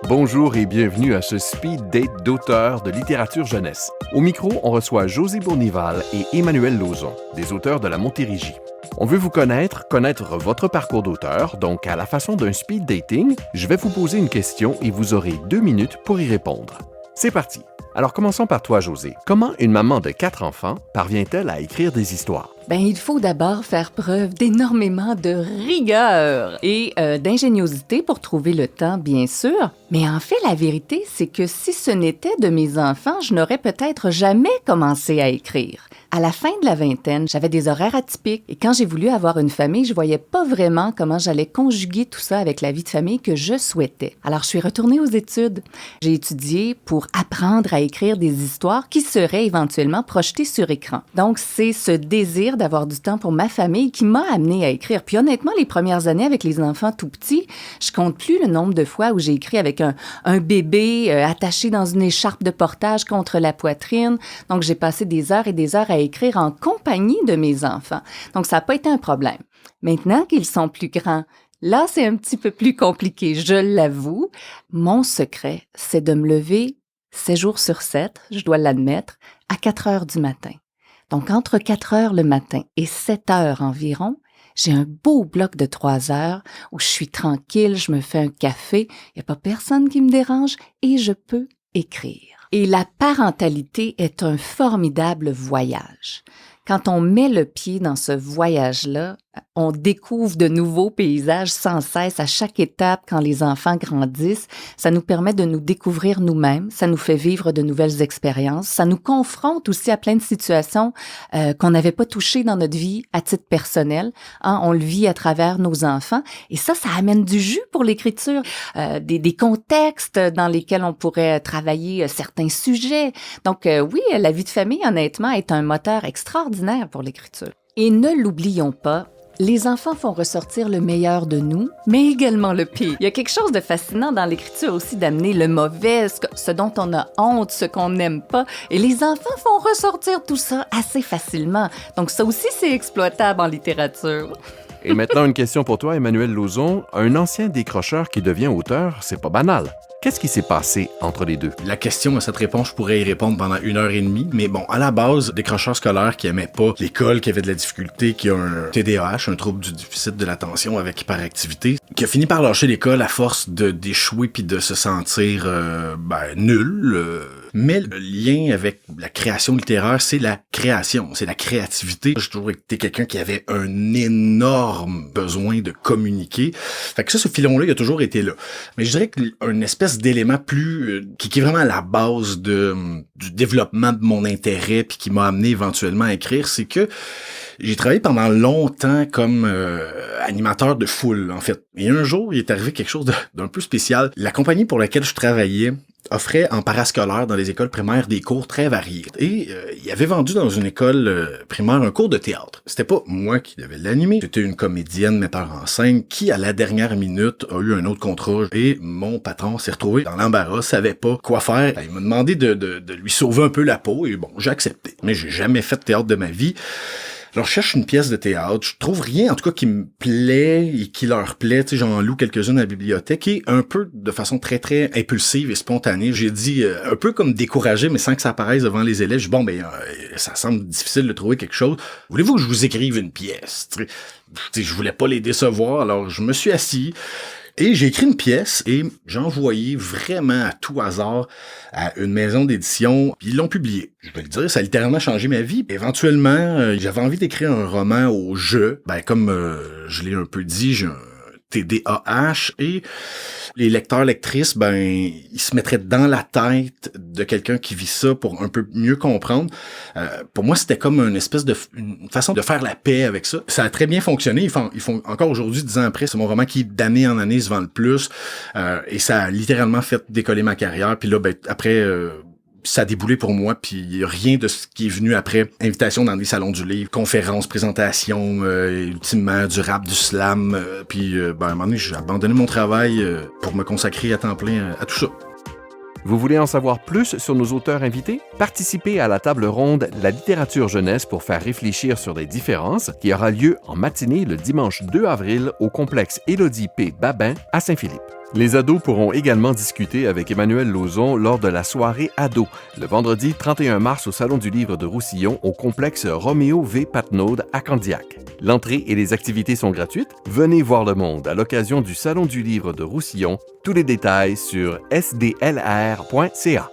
Bonjour et bienvenue à ce speed date d'auteurs de littérature jeunesse. Au micro, on reçoit José Bournival et Emmanuel Lauzon, des auteurs de la Montérégie. On veut vous connaître votre parcours d'auteur, donc à la façon d'un speed dating, je vais vous poser une question et vous aurez 2 minutes pour y répondre. C'est parti! Alors commençons par toi, José. Comment une maman de 4 enfants parvient-elle à écrire des histoires? Il faut d'abord faire preuve d'énormément de rigueur et d'ingéniosité pour trouver le temps, bien sûr. Mais en fait, la vérité, c'est que si ce n'était de mes enfants, je n'aurais peut-être jamais commencé à écrire. À la fin de la vingtaine, j'avais des horaires atypiques et quand j'ai voulu avoir une famille, je voyais pas vraiment comment j'allais conjuguer tout ça avec la vie de famille que je souhaitais. Alors, je suis retournée aux études. J'ai étudié pour apprendre à écrire des histoires qui seraient éventuellement projetées sur écran. Donc, c'est ce désir d'avoir du temps pour ma famille qui m'a amenée à écrire. Puis honnêtement, les premières années avec les enfants tout petits, je compte plus le nombre de fois où j'ai écrit avec un bébé attaché dans une écharpe de portage contre la poitrine. Donc, j'ai passé des heures et des heures à écrire en compagnie de mes enfants. Donc, ça n'a pas été un problème. Maintenant qu'ils sont plus grands, là, c'est un petit peu plus compliqué, je l'avoue. Mon secret, c'est de me lever 7 jours sur 7, je dois l'admettre, à 4 heures du matin. Donc, entre 4 heures le matin et 7 heures environ, j'ai un beau bloc de 3 heures où je suis tranquille, je me fais un café, il n'y a pas personne qui me dérange et je peux écrire. Et la parentalité est un formidable voyage. Quand on met le pied dans ce voyage-là, on découvre de nouveaux paysages sans cesse à chaque étape quand les enfants grandissent. Ça nous permet de nous découvrir nous-mêmes, ça nous fait vivre de nouvelles expériences, ça nous confronte aussi à plein de situations qu'on n'avait pas touchées dans notre vie à titre personnel. On le vit à travers nos enfants et ça amène du jus pour l'écriture, des contextes dans lesquels on pourrait travailler certains sujets. Donc oui, la vie de famille, honnêtement, est un moteur extraordinaire pour l'écriture. Et ne l'oublions pas, les enfants font ressortir le meilleur de nous, mais également le pire. Il y a quelque chose de fascinant dans l'écriture aussi d'amener le mauvais, ce dont on a honte, ce qu'on n'aime pas. Et les enfants font ressortir tout ça assez facilement. Donc ça aussi, c'est exploitable en littérature. Et maintenant, une question pour toi, Emmanuel Lauzon. Un ancien décrocheur qui devient auteur, c'est pas banal. Qu'est-ce qui s'est passé entre les deux? La question à cette réponse, je pourrais y répondre pendant 1h30, mais bon, à la base, décrocheur scolaire qui aimait pas l'école, qui avait de la difficulté, qui a un TDAH, un trouble du déficit de l'attention avec hyperactivité, qui a fini par lâcher l'école à force d'échouer puis de se sentir nul. Mais le lien avec la création littéraire, c'est la création, c'est la créativité. J'ai toujours été quelqu'un qui avait un énorme besoin de communiquer. Fait que ça, ce filon-là, il a toujours été là. Mais je dirais qu'une espèce d'élément plus qui est vraiment à la base du développement de mon intérêt puis qui m'a amené éventuellement à écrire, c'est que j'ai travaillé pendant longtemps comme animateur de foule, en fait. Et un jour, il est arrivé quelque chose d'un peu spécial. La compagnie pour laquelle je travaillais offrait en parascolaire dans les écoles primaires des cours très variés. Et il avait vendu dans une école primaire un cours de théâtre. C'était pas moi qui devais l'animer, c'était une comédienne metteur en scène qui, à la dernière minute, a eu un autre contrat. Et mon patron s'est retrouvé dans l'embarras, savait pas quoi faire. Il m'a demandé de lui sauver un peu la peau et bon, j'ai accepté. Mais j'ai jamais fait de théâtre de ma vie. Alors, je cherche une pièce de théâtre. Je trouve rien, en tout cas, qui me plaît et qui leur plaît. Tu sais, j'en loue quelques-unes à la bibliothèque et un peu de façon très, très impulsive et spontanée. J'ai dit, un peu comme découragé, mais sans que ça apparaisse devant les élèves. Je dis, ça semble difficile de trouver quelque chose. Voulez-vous que je vous écrive une pièce? Tu sais, je voulais pas les décevoir, alors je me suis assis. Et j'ai écrit une pièce et j'ai envoyé vraiment à tout hasard à une maison d'édition. Puis ils l'ont publié. Je vais le dire, ça a littéralement changé ma vie. Éventuellement, j'avais envie d'écrire un roman au jeu. Comme je l'ai un peu dit, j'ai un TDAH et les lecteurs-lectrices, ils se mettraient dans la tête de quelqu'un qui vit ça pour un peu mieux comprendre. Pour moi, c'était comme une façon de faire la paix avec ça. Ça a très bien fonctionné. Ils font encore aujourd'hui, 10 ans après, c'est mon roman qui, d'année en année, se vend le plus. Et ça a littéralement fait décoller ma carrière. Puis là, après... ça a déboulé pour moi, puis il y a rien de ce qui est venu après. Invitation dans des salons du livre, conférences, présentations, ultimement du rap, du slam. Puis à un moment donné, j'ai abandonné mon travail pour me consacrer à temps plein à tout ça. Vous voulez en savoir plus sur nos auteurs invités? Participez à la table ronde La littérature jeunesse pour faire réfléchir sur les différences qui aura lieu en matinée le dimanche 2 avril au complexe Élodie P. Babin à Saint-Philippe. Les ados pourront également discuter avec Emmanuel Lauzon lors de la soirée ado, le vendredi 31 mars au Salon du Livre de Roussillon au complexe Roméo V. Patnaud à Candiac. L'entrée et les activités sont gratuites. Venez voir le monde à l'occasion du Salon du Livre de Roussillon. Tous les détails sur sdlr.ca.